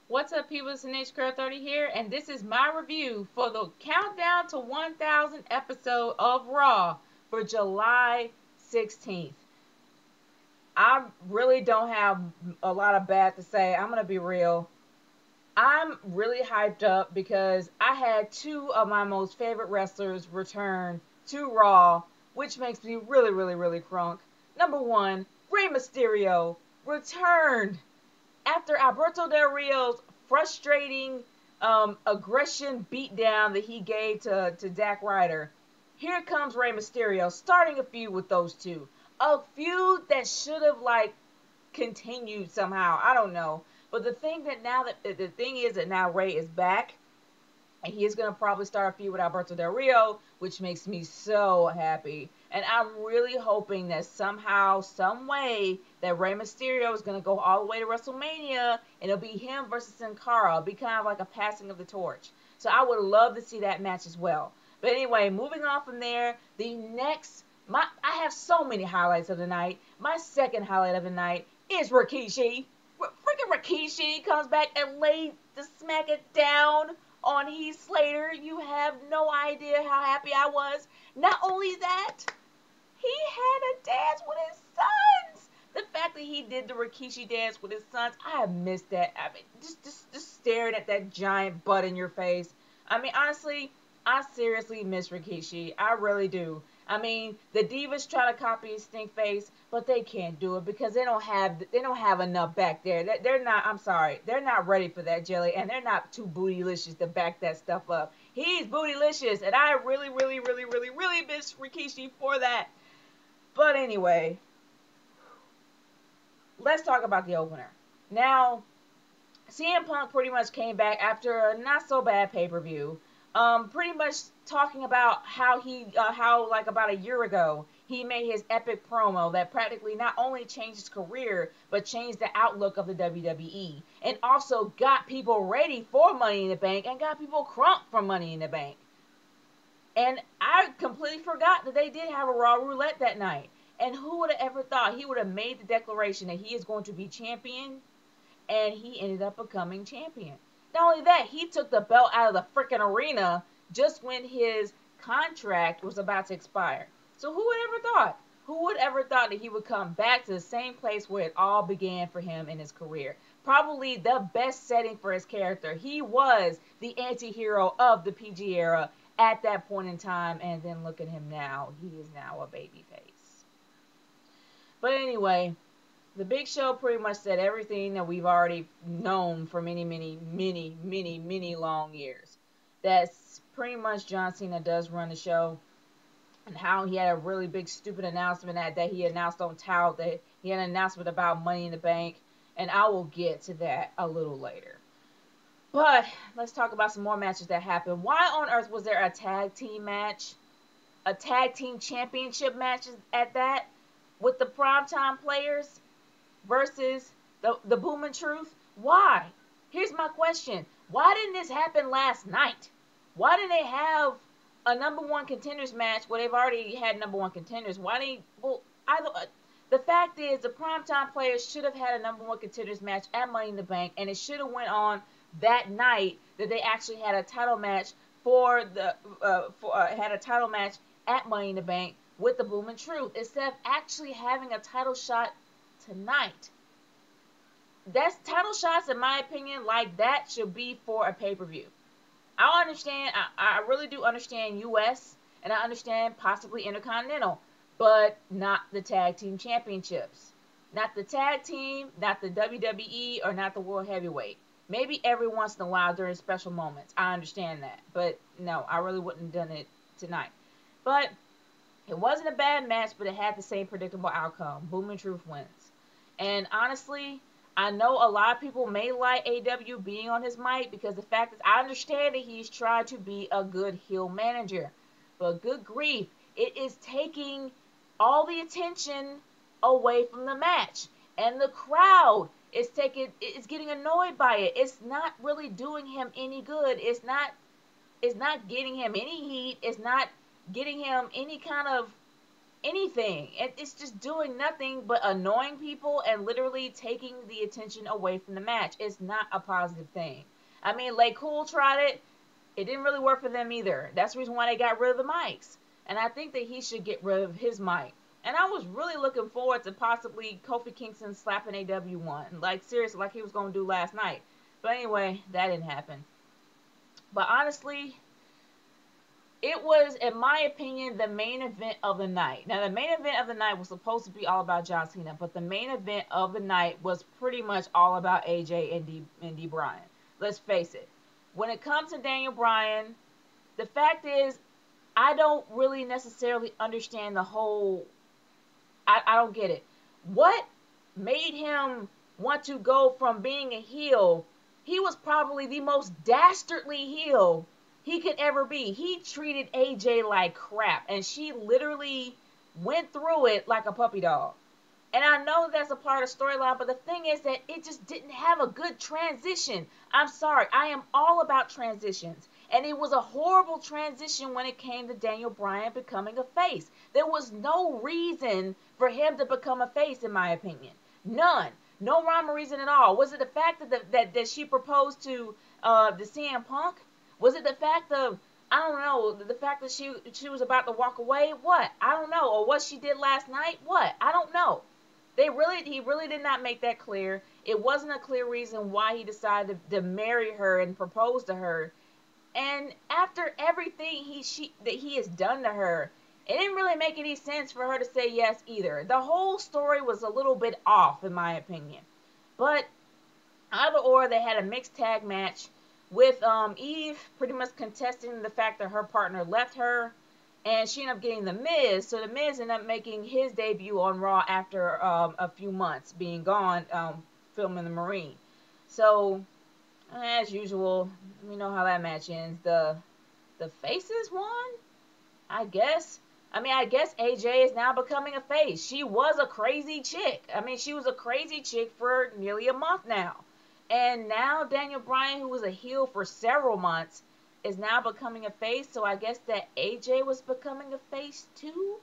What's up, people? It's Niche Girl 30 here, and this is my review for the countdown to 1,000 episode of Raw for July 16th. I really don't have a lot of bad to say. I'm going to be real. I'm really hyped up because I had two of my most favorite wrestlers return to Raw, which makes me really, really, really crunk. Number one, Rey Mysterio returned after Alberto Del Rio's frustrating aggression beatdown that he gave to Zack Ryder. Here comes Rey Mysterio starting a feud with those two. A feud that should have continued somehow. I don't know. But the thing is that now Rey is back and he is going to probably start a feud with Alberto Del Rio, which makes me so happy. And I'm really hoping that somehow, some way, that Rey Mysterio is going to go all the way to WrestleMania, and it'll be him versus Sin Cara. It'll be kind of like a passing of the torch. So I would love to see that match as well. But anyway, moving on from there, I have so many highlights of the night. My second highlight of the night is Rikishi. Freaking Rikishi comes back and lays the smack it down on Heath Slater. You have no idea how happy I was. Not only that, he had a dance with his sons. The fact that he did the Rikishi dance with his sons, I have missed that. I mean, just staring at that giant butt in your face. I mean, honestly, I seriously miss Rikishi. I really do. I mean, the Divas try to copy his stink face, but they can't do it because they don't have enough back there. They're not. I'm sorry, they're not ready for that jelly, and they're not too bootylicious to back that stuff up. He's bootylicious, and I really, really, really, really, really miss Rikishi for that. But anyway, let's talk about the opener. Now, CM Punk pretty much came back after a not so bad pay per view. Pretty much talking about how like about a year ago he made his epic promo that practically not only changed his career but changed the outlook of the WWE and also got people ready for Money in the Bank and got people crunk for Money in the Bank. And I completely forgot that they did have a Raw Roulette that night. And who would have ever thought he would have made the declaration that he is going to be champion, and he ended up becoming champion. Not only that, he took the belt out of the freaking arena just when his contract was about to expire. So who would ever thought? Who would ever thought that he would come back to the same place where it all began for him in his career? Probably the best setting for his character. He was the anti-hero of the PG era at that point in time, and then look at him now. He is now a babyface. But anyway, the Big Show pretty much said everything that we've already known for many, many, many, many, many long years. That's pretty much John Cena does run the show, and how he had a really big stupid announcement that he announced on Tout, that he had an announcement about Money in the Bank, and I will get to that a little later. But let's talk about some more matches that happened. Why on earth was there a tag team match? A tag team championship match at that? With the primetime players versus the Puma Truth? Why? Here's my question. Why didn't this happen last night? Why didn't they have a number one contenders match where they've already had number one contenders? Why didn't the fact is the primetime players should have had a number one contenders match at Money in the Bank, and it should have went on that night that they actually had a title match had a title match at Money in the Bank with the Boom and Truth instead of actually having a title shot tonight. That's title shots, in my opinion, like that should be for a pay-per-view. I understand, I really do understand US, and I understand possibly Intercontinental, but not the tag team championships. Not the tag team, not the WWE, or not the World Heavyweight. Maybe every once in a while during special moments. I understand that. But no, I really wouldn't have done it tonight. But it wasn't a bad match, but it had the same predictable outcome. Boom and Truth wins. And honestly, I know a lot of people may like AW being on his mic because the fact is, I understand that he's trying to be a good heel manager. But good grief, it is taking all the attention away from the match. And the crowd is getting annoyed by it. It's not really doing him any good. It's not getting him any heat. It's not getting him any kind of anything. It's just doing nothing but annoying people and literally taking the attention away from the match. It's not a positive thing. I mean, Lay Cool tried it. It didn't really work for them either. That's the reason why they got rid of the mics. And I think that he should get rid of his mic. And I was really looking forward to possibly Kofi Kingston slapping AW1. Like, seriously, like he was going to do last night. But anyway, that didn't happen. But honestly, it was, in my opinion, the main event of the night. Now, the main event of the night was supposed to be all about John Cena, but the main event of the night was pretty much all about AJ and Indy Bryan. Let's face it. When it comes to Daniel Bryan, the fact is, I don't really necessarily understand the whole... I don't get it. What made him want to go from being a heel? He was probably the most dastardly heel he could ever be. He treated AJ like crap, and she literally went through it like a puppy dog. And I know that's a part of the storyline, but the thing is that it just didn't have a good transition. I'm sorry, I am all about transitions. And it was a horrible transition when it came to Daniel Bryan becoming a face. There was no reason for him to become a face, in my opinion. None. No rhyme or reason at all. Was it the fact that she proposed to the CM Punk? Was it the fact of, I don't know, the fact that she was about to walk away? What? I don't know. Or what she did last night? What? I don't know. He really did not make that clear. It wasn't a clear reason why he decided to marry her and propose to her. And after everything that he has done to her, it didn't really make any sense for her to say yes either. The whole story was a little bit off, in my opinion. But either or, they had a mixed tag match with Eve pretty much contesting the fact that her partner left her, and she ended up getting The Miz. So The Miz ended up making his debut on Raw after a few months being gone, filming the Marine. So, as usual, we know how that match ends. The faces won, I guess. I mean, I guess AJ is now becoming a face. She was a crazy chick. I mean, she was a crazy chick for nearly a month now. And now Daniel Bryan, who was a heel for several months, is now becoming a face. So I guess that AJ was becoming a face too?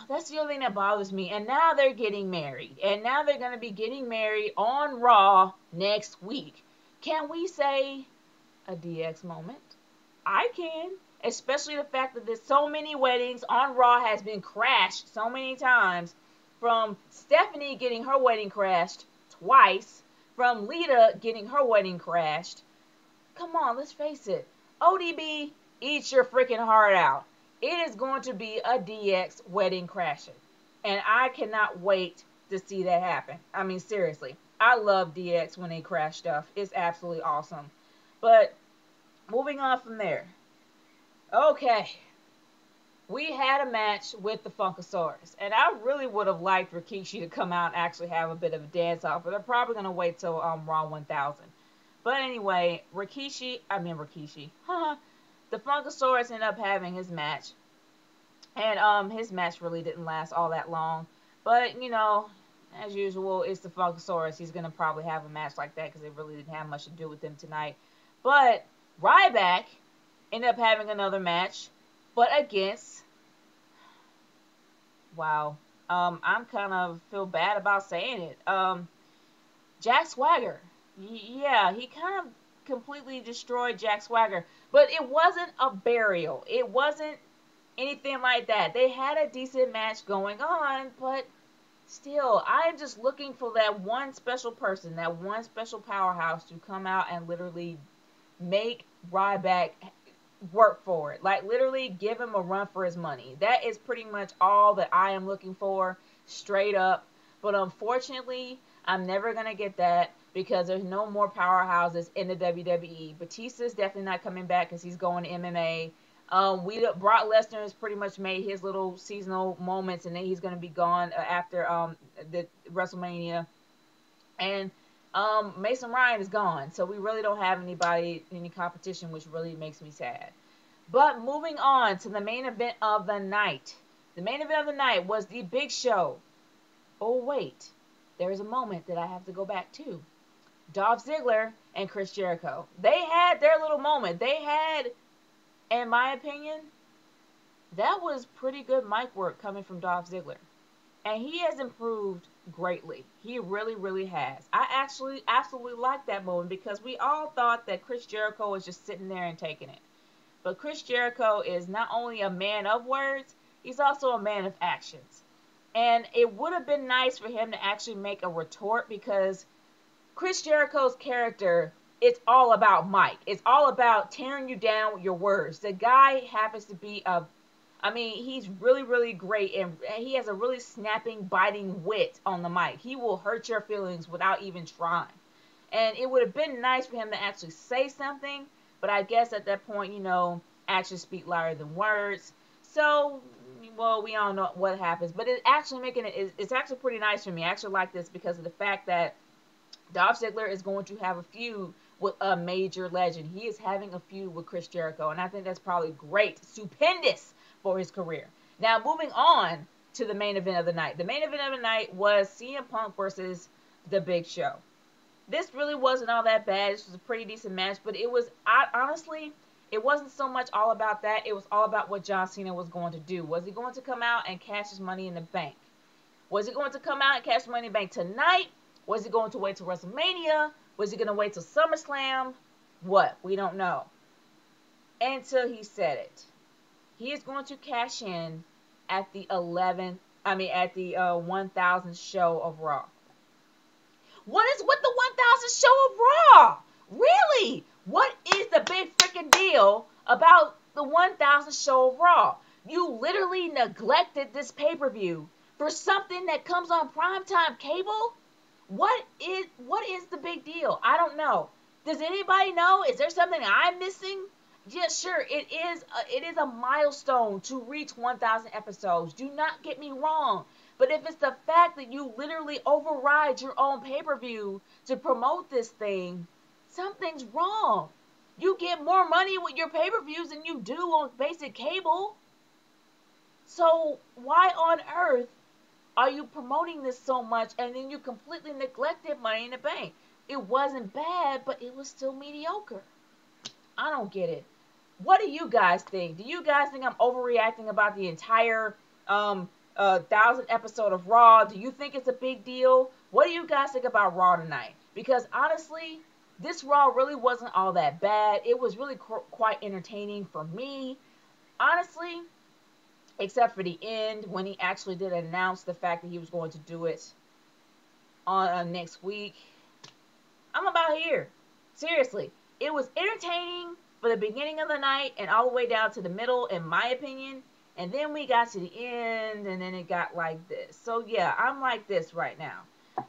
That's the only thing that bothers me. And now they're getting married. And now they're going to be getting married on Raw next week. Can we say a DX moment? I can. Especially the fact that there's so many weddings on Raw has been crashed so many times. From Stephanie getting her wedding crashed twice. From Lita getting her wedding crashed. Come on, let's face it. ODB, eat your freaking heart out. It is going to be a DX wedding crashing. And I cannot wait to see that happen. I mean, seriously. I love DX when they crash stuff. It's absolutely awesome. But, moving on from there. Okay. We had a match with the Funkasaurus. And I really would have liked Rikishi to come out and actually have a bit of a dance-off. But they're probably going to wait till Raw 1000. But anyway, Rikishi. The Funkasaurus ended up having his match. And his match really didn't last all that long. But, you know, as usual, it's the Funkasaurus. He's going to probably have a match like that because they really didn't have much to do with him tonight. But Ryback ended up having another match. But against... Wow. I'm kind of feel bad about saying it. Jack Swagger. Yeah, he kind of completely destroyed Jack Swagger. But it wasn't a burial. It wasn't anything like that. They had a decent match going on, but still, I'm just looking for that one special person, that one special powerhouse to come out and literally make Ryback work for it. Like, literally give him a run for his money. That is pretty much all that I am looking for, straight up. But unfortunately, I'm never going to get that because there's no more powerhouses in the WWE. Batista's definitely not coming back because he's going to MMA. Brock Lesnar has pretty much made his little seasonal moments, and then he's going to be gone after the WrestleMania. And Mason Ryan is gone, so we really don't have any competition, which really makes me sad. But moving on to the main event of the night. The main event of the night was the Big Show. Oh wait, there is a moment that I have to go back to. Dolph Ziggler and Chris Jericho. They had their little moment. They had, in my opinion, That was pretty good mic work coming from Dolph Ziggler. And he has improved greatly. He really, really has. I actually absolutely like that moment because we all thought that Chris Jericho was just sitting there and taking it. But Chris Jericho is not only a man of words, he's also a man of actions. And it would have been nice for him to actually make a retort because Chris Jericho's character, it's all about Mike. It's all about tearing you down with your words. The guy happens to be he's really, really great, and he has a really snapping, biting wit on the mic. He will hurt your feelings without even trying. And it would have been nice for him to actually say something, but I guess at that point, actions speak louder than words. So, well, we all know what happens, but it's actually pretty nice for me. I actually like this because of the fact that Dolph Ziggler is going to have a feud with a major legend. He is having a feud with Chris Jericho, and I think that's probably great, stupendous for his career. Now, moving on to the main event of the night. The main event of the night was CM Punk versus The Big Show. This really wasn't all that bad. This was a pretty decent match, but honestly, it wasn't so much all about that. It was all about what John Cena was going to do. Was he going to come out and cash his money in the bank? Was he going to come out and cash money in the bank tonight? Was he going to wait till WrestleMania? Was he going to wait till SummerSlam? What? We don't know. Until he said it. He is going to cash in at the 1000th show of Raw. What is with the 1000th show of Raw? Really? What is the big freaking deal about the 1000th show of Raw? You literally neglected this pay-per-view for something that comes on primetime cable? What is the big deal? I don't know. Does anybody know? Is there something I'm missing? Yeah, sure, it is a milestone to reach 1,000 episodes. Do not get me wrong. But if it's the fact that you literally override your own pay-per-view to promote this thing, something's wrong. You get more money with your pay-per-views than you do on basic cable. So why on earth are you promoting this so much and then you completely neglected Money in the Bank? It wasn't bad, but it was still mediocre. I don't get it. What do you guys think? Do you guys think I'm overreacting about the entire 1,000 episode of Raw? Do you think it's a big deal? What do you guys think about Raw tonight? Because honestly, this Raw really wasn't all that bad. It was really quite entertaining for me. Honestly, except for the end when he actually did announce the fact that he was going to do it on next week. I'm about here. Seriously, it was entertaining for the beginning of the night and all the way down to the middle, in my opinion. And then we got to the end, and then it got like this. So yeah, I'm like this right now.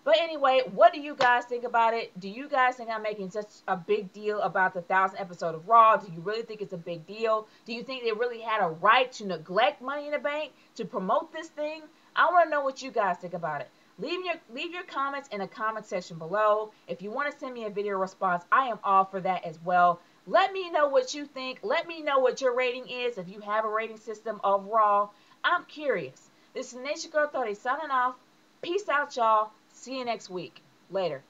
But anyway, what do you guys think about it? Do you guys think I'm making such a big deal about the 1000th episode of Raw? Do you really think it's a big deal? Do you think they really had a right to neglect Money in the Bank to promote this thing? I want to know what you guys think about it. Leave your comments in the comment section below. If you want to send me a video response, I am all for that as well. Let me know what you think. Let me know what your rating is if you have a rating system of Raw. I'm curious. This is Nation Girl 30 signing off. Peace out, y'all. See you next week. Later.